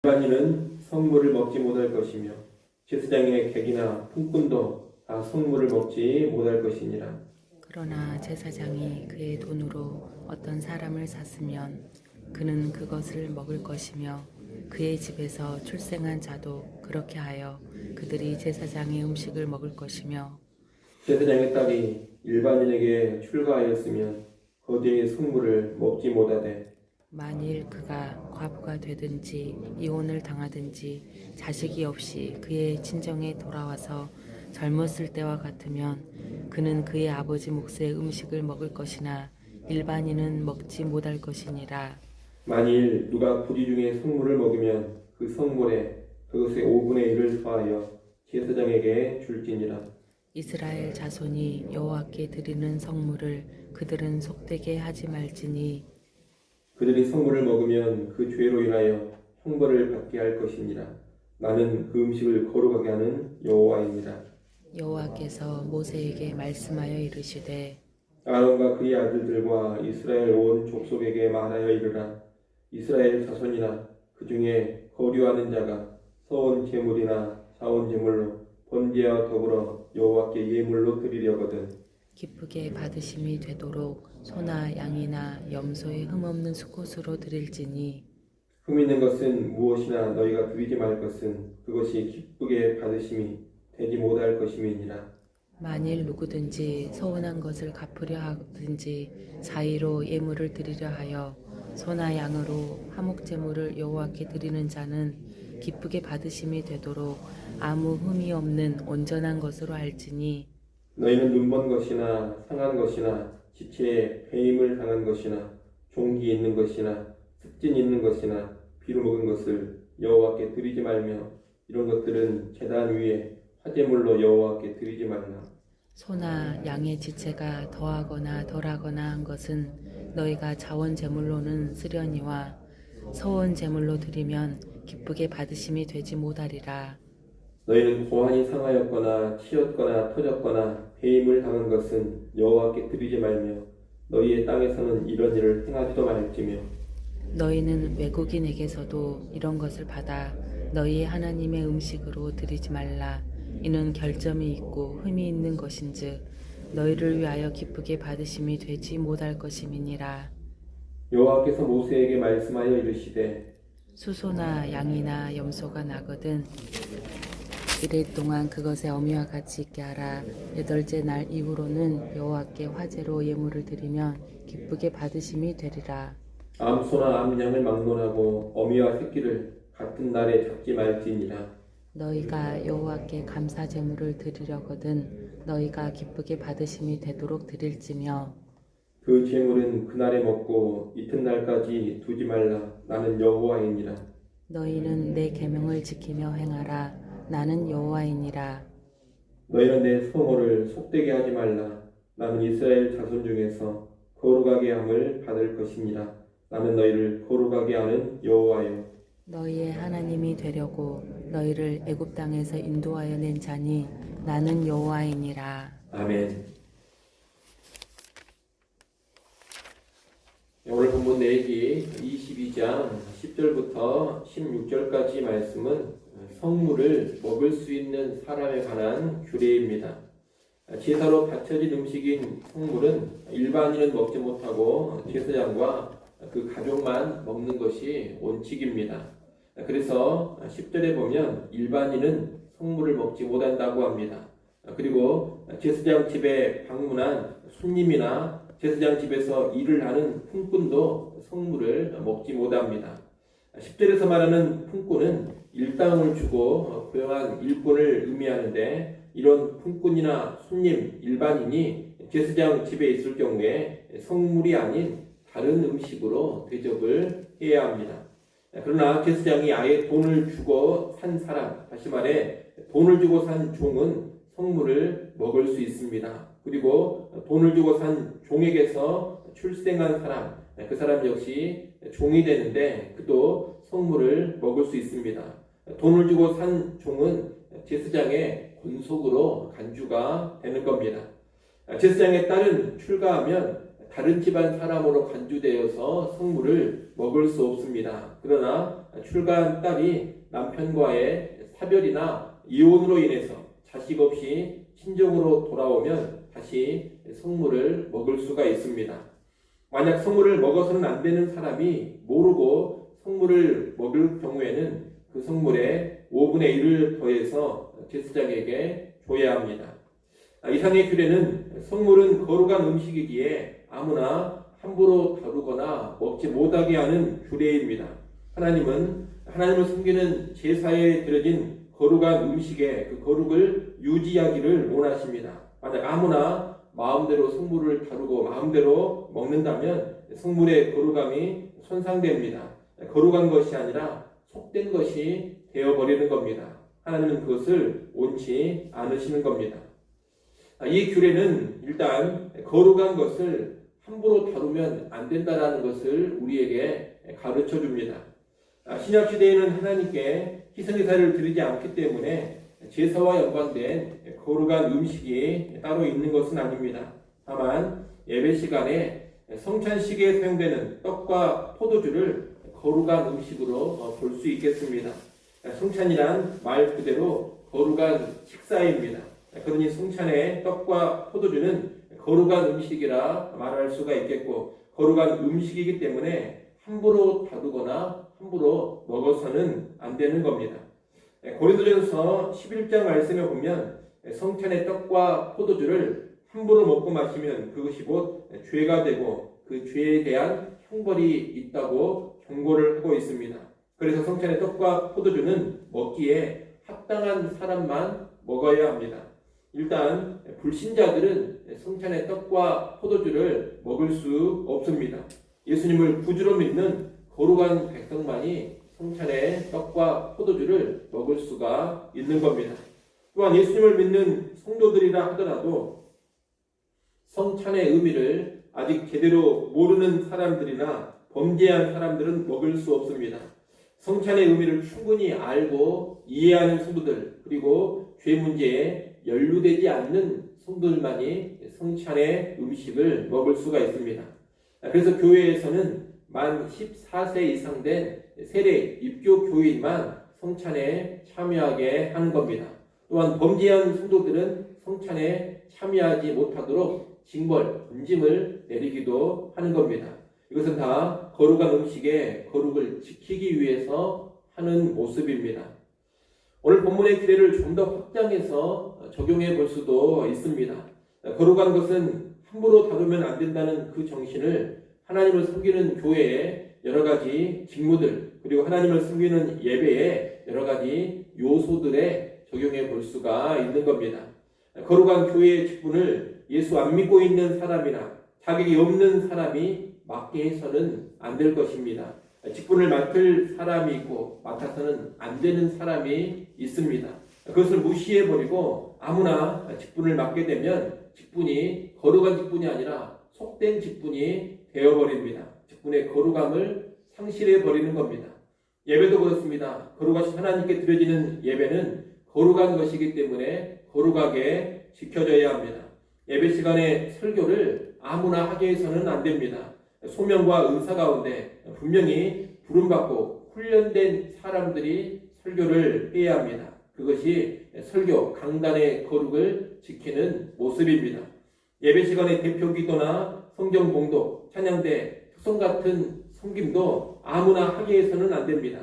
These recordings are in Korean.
일반인은 성물을 먹지 못할 것이며 제사장의 객이나 품꾼도 다 성물을 먹지 못할 것이니라. 그러나 제사장이 그의 돈으로 어떤 사람을 샀으면 그는 그것을 먹을 것이며 그의 집에서 출생한 자도 그렇게 하여 그들이 제사장의 음식을 먹을 것이며 제사장의 딸이 일반인에게 출가하였으면 거제의 성물을 먹지 못하되 만일 그가 과부가 되든지 이혼을 당하든지 자식이 없이 그의 친정에 돌아와서 젊었을 때와 같으면 그는 그의 아버지 몫의 음식을 먹을 것이나 일반인은 먹지 못할 것이니라. 만일 누가 부지 중에 성물을 먹으면 그 성물에 그것의 5분의 1을 더하여 제사장에게 줄지니라. 이스라엘 자손이 여호와께 드리는 성물을 그들은 속되게 하지 말지니 그들이 성물을 먹으면 그 죄로 인하여 형벌을 받게 할 것이니라. 나는 그 음식을 거룩하게 하는 여호와이니라. 여호와께서 모세에게 말씀하여 이르시되 아론과 그의 아들들과 이스라엘 온 족속에게 말하여 이르라. 이스라엘 자손이나 그 중에 거류하는 자가 서온 제물이나 자온 제물로 번제와 더불어 여호와께 예물로 드리려거든 기쁘게 받으심이 되도록 소나 양이나 염소의 흠없는 수컷으로 드릴지니 흠 있는 것은 무엇이나 너희가 드리지 말 것은 그것이 기쁘게 받으심이 되지 못할 것임이니라. 만일 누구든지 서운한 것을 갚으려 하든지 사의로 예물을 드리려 하여 소나 양으로 화목제물을 여호와께 드리는 자는 기쁘게 받으심이 되도록 아무 흠이 없는 온전한 것으로 할지니 너희는 눈먼 것이나 상한 것이나 지체에 배임을 당한 것이나 종기 있는 것이나 습진 있는 것이나 비루 먹은 것을 여호와께 드리지 말며 이런 것들은 제단 위에 화제물로 여호와께 드리지 말라. 소나 양의 지체가 더하거나 덜하거나 한 것은 너희가 자원 제물로는 쓰려니와 서원 제물로 드리면 기쁘게 받으심이 되지 못하리라. 너희는 고환이 상하였거나 치였거나 터졌거나 배임을 당한 것은 여호와께 드리지 말며 너희의 땅에서는 이런 일을 행하지도 말지며 너희는 외국인에게서도 이런 것을 받아 너희의 하나님의 음식으로 드리지 말라. 이는 결점이 있고 흠이 있는 것인즉 너희를 위하여 기쁘게 받으심이 되지 못할 것임이니라. 여호와께서 모세에게 말씀하여 이르시되 수소나 양이나 염소가 나거든 이래 동안 그것의 어미와 같이 있게 하라. 여덟째 날 이후로는 여호와께 화제로 예물을 드리면 기쁘게 받으심이 되리라. 암소나 암양을 막론하고 어미와 새끼를 같은 날에 잡지 말지니라. 너희가 여호와께 감사 제물을 드리려거든 너희가 기쁘게 받으심이 되도록 드릴지며 그 제물은 그날에 먹고 이튿날까지 두지 말라. 나는 여호와이니라. 너희는 내 계명을 지키며 행하라. 나는 여호와이니라. 너희는 내 성호를 속되게 하지 말라. 나는 이스라엘 자손 중에서 거룩하게 함을 받을 것이니라. 나는 너희를 거룩하게 하는 여호와여. 너희의 하나님이 되려고 너희를 애굽 땅에서 인도하여 낸 자니 나는 여호와이니라. 아멘. 오늘 본문 내기 22장 10절부터 16절까지 말씀은 성물을 먹을 수 있는 사람에 관한 규례입니다. 제사로 바쳐진 음식인 성물은 일반인은 먹지 못하고 제사장과 그 가족만 먹는 것이 원칙입니다. 그래서 10절에 보면 일반인은 성물을 먹지 못한다고 합니다. 그리고 제사장 집에 방문한 손님이나 제사장 집에서 일을 하는 품꾼도 성물을 먹지 못합니다. 10절에서 말하는 품꾼은 일당을 주고 고용한 일꾼을 의미하는데 이런 품꾼이나 손님, 일반인이 제사장 집에 있을 경우에 성물이 아닌 다른 음식으로 대접을 해야 합니다. 그러나 제사장이 아예 돈을 주고 산 사람, 다시 말해 돈을 주고 산 종은 성물을 먹을 수 있습니다. 그리고 돈을 주고 산 종에게서 출생한 사람, 그 사람 역시 종이 되는데 그도 성물을 먹을 수 있습니다. 돈을 주고 산 종은 제사장의 권속으로 간주가 되는 겁니다. 제사장의 딸은 출가하면 다른 집안 사람으로 간주되어서 성물을 먹을 수 없습니다. 그러나 출가한 딸이 남편과의 사별이나 이혼으로 인해서 자식 없이 친정으로 돌아오면 다시 성물을 먹을 수가 있습니다. 만약 성물을 먹어서는 안 되는 사람이 모르고 성물을 먹을 경우에는 그 성물에 5분의 1을 더해서 제사장에게 줘야 합니다. 이상의 규례는 성물은 거룩한 음식이기에 아무나 함부로 다루거나 먹지 못하게 하는 규례입니다. 하나님을 섬기는 제사에 드려진 거룩한 음식의 그 거룩을 유지하기를 원하십니다. 만약 아무나 마음대로 성물을 다루고 마음대로 먹는다면 성물의 거룩함이 손상됩니다. 거룩한 것이 아니라 속된 것이 되어버리는 겁니다. 하나님은 그것을 원치 않으시는 겁니다. 이 규례는 일단 거룩한 것을 함부로 다루면 안 된다는 것을 우리에게 가르쳐 줍니다. 신약시대에는 하나님께 희생제사를 드리지 않기 때문에 제사와 연관된 거룩한 음식이 따로 있는 것은 아닙니다. 다만 예배 시간에 성찬식에 사용되는 떡과 포도주를 거룩한 음식으로 볼 수 있겠습니다. 성찬이란 말 그대로 거룩한 식사입니다. 그러니 성찬의 떡과 포도주는 거룩한 음식이라 말할 수가 있겠고, 거룩한 음식이기 때문에 함부로 다루거나 함부로 먹어서는 안 되는 겁니다. 고린도전서 11장 말씀에 보면 성찬의 떡과 포도주를 함부로 먹고 마시면 그것이 곧 죄가 되고 그 죄에 대한 형벌이 있다고 경고를 하고 있습니다. 그래서 성찬의 떡과 포도주는 먹기에 합당한 사람만 먹어야 합니다. 일단 불신자들은 성찬의 떡과 포도주를 먹을 수 없습니다. 예수님을 구주로 믿는 거룩한 백성만이 성찬의 떡과 포도주를 먹을 수가 있는 겁니다. 또한 예수님을 믿는 성도들이라 하더라도 성찬의 의미를 아직 제대로 모르는 사람들이나 범죄한 사람들은 먹을 수 없습니다. 성찬의 의미를 충분히 알고 이해하는 성도들, 그리고 죄 문제에 연루되지 않는 성도들만이 성찬의 음식을 먹을 수가 있습니다. 그래서 교회에서는 만 14세 이상 된 세례 입교 교인만 성찬에 참여하게 하는 겁니다. 또한 범죄한 성도들은 성찬에 참여하지 못하도록 징벌, 금짐을 내리기도 하는 겁니다. 이것은 다 거룩한 음식의 거룩을 지키기 위해서 하는 모습입니다. 오늘 본문의 규례를 좀 더 확장해서 적용해 볼 수도 있습니다. 거룩한 것은 함부로 다루면 안 된다는 그 정신을 하나님을 섬기는 교회의 여러 가지 직무들, 그리고 하나님을 섬기는 예배의 여러 가지 요소들에 적용해 볼 수가 있는 겁니다. 거룩한 교회의 직분을 예수 안 믿고 있는 사람이나 자격이 없는 사람이 맡게 해서는 안 될 것입니다. 직분을 맡을 사람이 있고 맡아서는 안 되는 사람이 있습니다. 그것을 무시해버리고 아무나 직분을 맡게 되면 직분이 거룩한 직분이 아니라 속된 직분이 되어버립니다. 직분의 거룩함을 상실해버리는 겁니다. 예배도 그렇습니다. 거룩하신 하나님께 드려지는 예배는 거룩한 것이기 때문에 거룩하게 지켜져야 합니다. 예배 시간에 설교를 아무나 하게 해서는 안 됩니다. 소명과 은사 가운데 분명히 부름받고 훈련된 사람들이 설교를 해야 합니다. 그것이 설교, 강단의 거룩을 지키는 모습입니다. 예배 시간에 대표 기도나 성경 봉독, 찬양대, 특성 같은 섬김도 아무나 하게 해서는 안 됩니다.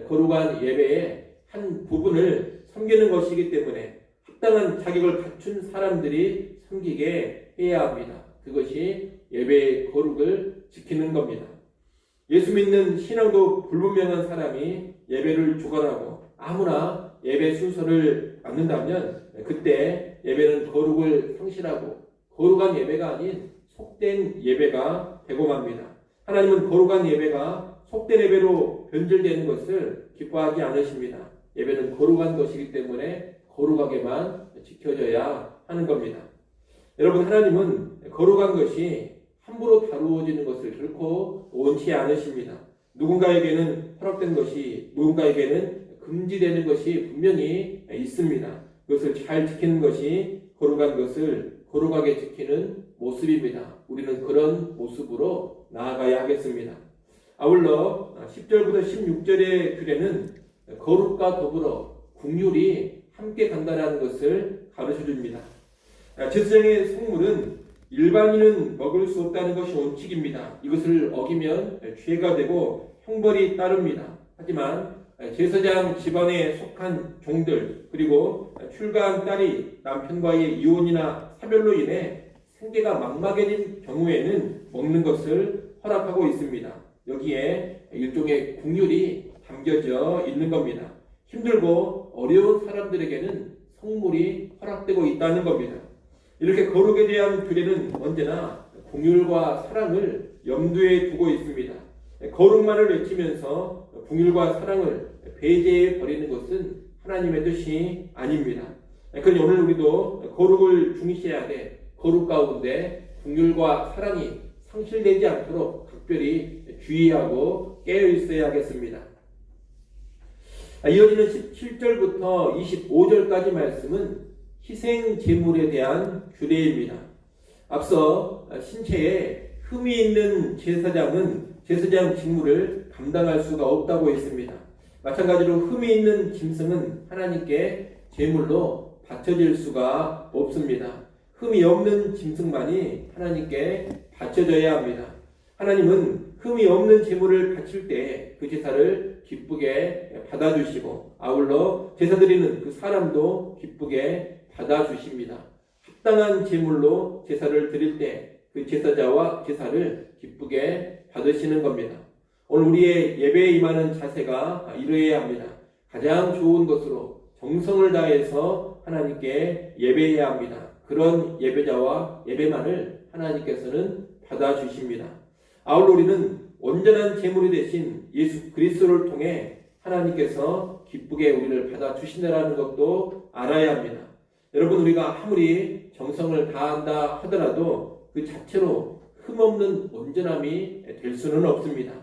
거룩한 예배의 한 부분을 섬기는 것이기 때문에 합당한 자격을 갖춘 사람들이 섬기게 해야 합니다. 그것이 예배의 거룩을 지키는 겁니다. 예수 믿는 신앙도 불분명한 사람이 예배를 주관하고 아무나 예배 순서를 맡는다면 그때 예배는 거룩을 상실하고 거룩한 예배가 아닌 속된 예배가 되고 맙니다. 하나님은 거룩한 예배가 속된 예배로 변질되는 것을 기뻐하지 않으십니다. 예배는 거룩한 것이기 때문에 거룩하게만 지켜져야 하는 겁니다. 여러분, 하나님은 거룩한 것이 함부로 다루어지는 것을 결코 원치 않으십니다. 누군가에게는 허락된 것이 누군가에게는 금지되는 것이 분명히 있습니다. 그것을 잘 지키는 것이 거룩한 것을 거룩하게 지키는 모습입니다. 우리는 그런 모습으로 나아가야 하겠습니다. 아울러 10절부터 16절의 규례는 거룩과 더불어 긍휼이 함께 간다는 것을 가르쳐 줍니다. 제사장의 성물은 일반인은 먹을 수 없다는 것이 원칙입니다. 이것을 어기면 죄가 되고 형벌이 따릅니다. 하지만 제사장 집안에 속한 종들 그리고 출가한 딸이 남편과의 이혼이나 사별로 인해 생계가 막막해진 경우에는 먹는 것을 허락하고 있습니다. 여기에 일종의 긍휼이 담겨져 있는 겁니다. 힘들고 어려운 사람들에게는 성물이 허락되고 있다는 겁니다. 이렇게 거룩에 대한 규례는 언제나 긍휼과 사랑을 염두에 두고 있습니다. 거룩만을 외치면서 긍휼과 사랑을 배제해 버리는 것은 하나님의 뜻이 아닙니다. 그러니 오늘 우리도 거룩을 중시해야 돼. 거룩 가운데 긍휼과 사랑이 상실되지 않도록 각별히 주의하고 깨어 있어야 하겠습니다. 이어지는 17절부터 25절까지 말씀은 희생 제물에 대한 규례입니다. 앞서 신체에 흠이 있는 제사장은 제사장 직무를 감당할 수가 없다고 했습니다. 마찬가지로 흠이 있는 짐승은 하나님께 제물로 바쳐질 수가 없습니다. 흠이 없는 짐승만이 하나님께 바쳐져야 합니다. 하나님은 흠이 없는 제물을 바칠 때 그 제사를 기쁘게 받아주시고 아울러 제사 드리는 그 사람도 기쁘게 받아주십니다. 합당한 제물로 제사를 드릴 때 그 제사자와 제사를 기쁘게 받으시는 겁니다. 오늘 우리의 예배에 임하는 자세가 이러해야 합니다. 가장 좋은 것으로 정성을 다해서 하나님께 예배해야 합니다. 그런 예배자와 예배만을 하나님께서는 받아주십니다. 아울러 우리는 온전한 제물이 되신 예수 그리스도를 통해 하나님께서 기쁘게 우리를 받아주신다는 것도 알아야 합니다. 여러분, 우리가 아무리 정성을 다한다 하더라도 그 자체로 흠없는 온전함이 될 수는 없습니다.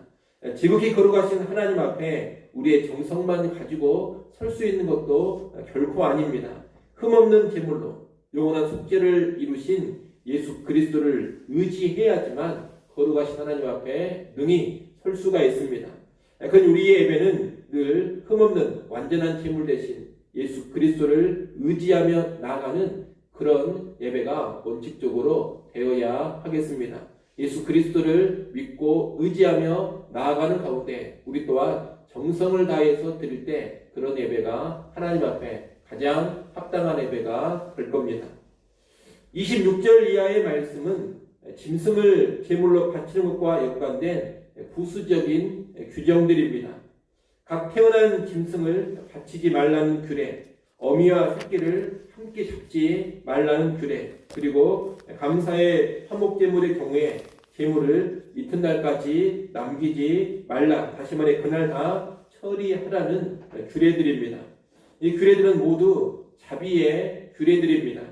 지극히 거룩하신 하나님 앞에 우리의 정성만 가지고 설 수 있는 것도 결코 아닙니다. 흠없는 제물로 영원한 속죄를 이루신 예수 그리스도를 의지해야지만 거룩하신 하나님 앞에 능히 설 수가 있습니다. 그러니 우리의 예배는 늘 흠없는 완전한 제물 대신 예수 그리스도를 의지하며 나아가는 그런 예배가 원칙적으로 되어야 하겠습니다. 예수 그리스도를 믿고 의지하며 나아가는 가운데 우리 또한 정성을 다해서 드릴 때 그런 예배가 하나님 앞에 가장 합당한 예배가 될 겁니다. 26절 이하의 말씀은 짐승을 제물로 바치는 것과 연관된 부수적인 규정들입니다. 각 태어난 짐승을 바치지 말라는 규례, 어미와 새끼를 함께 잡지 말라는 규례, 그리고 감사의 화목제물의 경우에 제물을 이튿날까지 남기지 말라, 다시 말해 그날 다 처리하라는 규례들입니다. 이 규례들은 모두 자비의 규례들입니다.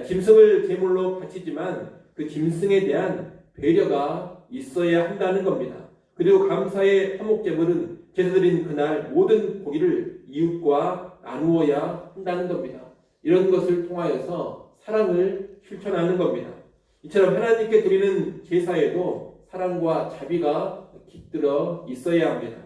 짐승을 제물로 바치지만 그 짐승에 대한 배려가 있어야 한다는 겁니다. 그리고 감사의 화목제물은 제사드린 그날 모든 고기를 이웃과 나누어야 한다는 겁니다. 이런 것을 통하여서 사랑을 실천하는 겁니다. 이처럼 하나님께 드리는 제사에도 사랑과 자비가 깃들어 있어야 합니다.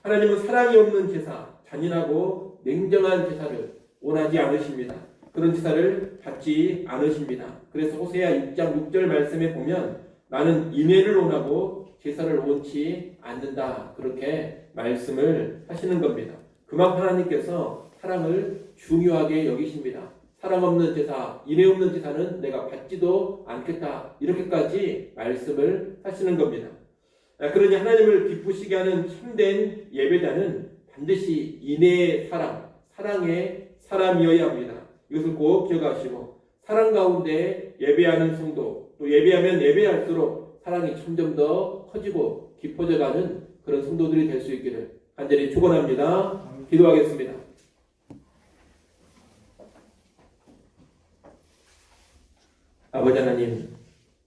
하나님은 사랑이 없는 제사, 잔인하고 냉정한 제사를 원하지 않으십니다. 그런 제사를 받지 않으십니다. 그래서 호세아 6장 6절 말씀에 보면 나는 인애를 원하고 제사를 원치 않는다, 그렇게 말씀을 하시는 겁니다. 그만큼 하나님께서 사랑을 중요하게 여기십니다. 사랑 없는 제사, 인애 없는 제사는 내가 받지도 않겠다, 이렇게까지 말씀을 하시는 겁니다. 그러니 하나님을 기쁘시게 하는 참된 예배자는 반드시 인애의 사람, 사랑의 사람이어야 합니다. 이것을 꼭 기억하시고 사랑 가운데 예배하는 성도, 또 예배하면 예배할수록 사랑이 점점 더 커지고 깊어져가는 그런 성도들이 될 수 있기를 간절히 축원합니다. 기도하겠습니다. 아버지 하나님,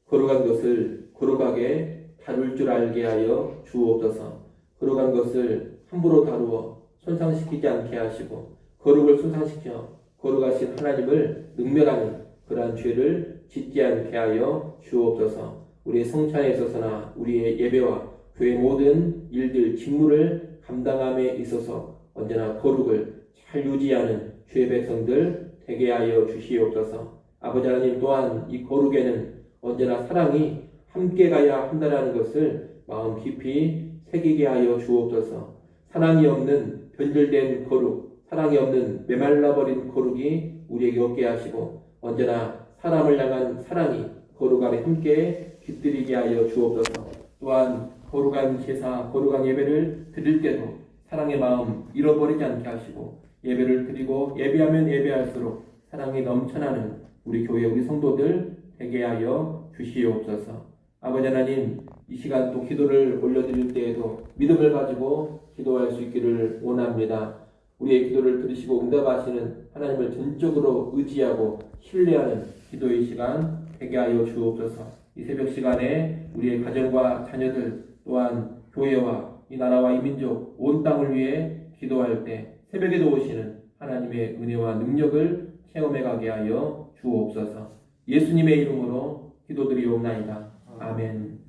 거룩한 것을 거룩하게 다룰 줄 알게 하여 주옵소서. 거룩한 것을 함부로 다루어 손상시키지 않게 하시고 거룩을 손상시켜 거룩하신 하나님을 능멸하는 그러한 죄를 짓지 않게 하여 주옵소서. 우리의 성찬에 있어서나 우리의 예배와 교회 모든 일들 직무를 감당함에 있어서 언제나 거룩을 잘 유지하는 주의 백성들 되게 하여 주시옵소서. 아버지 하나님 또한 이 거룩에는 언제나 사랑이 함께 가야 한다는 것을 마음 깊이 새기게 하여 주옵소서. 사랑이 없는 변질된 거룩, 사랑이 없는 메말라버린 거룩이 우리에게 없게 하시고 언제나 사람을 향한 사랑이 거룩 안에 함께 깃들이게 하여 주옵소서. 또한 거룩한 제사, 거룩한 예배를 드릴 때도 사랑의 마음 잃어버리지 않게 하시고 예배를 드리고 예배하면 예배할수록 사랑이 넘쳐나는 우리 교회 우리 성도들 되게 하여 주시옵소서. 아버지 하나님, 이 시간 또 기도를 올려드릴 때에도 믿음을 가지고 기도할 수 있기를 원합니다. 우리의 기도를 들으시고 응답하시는 하나님을 전적으로 의지하고 신뢰하는 기도의 시간 되게 하여 주옵소서. 이 새벽 시간에 우리의 가정과 자녀들 또한 교회와 이 나라와 이 민족 온 땅을 위해 기도할 때 새벽에도 오시는 하나님의 은혜와 능력을 체험해 가게 하여 주옵소서. 예수님의 이름으로 기도드리옵나이다. 아멘.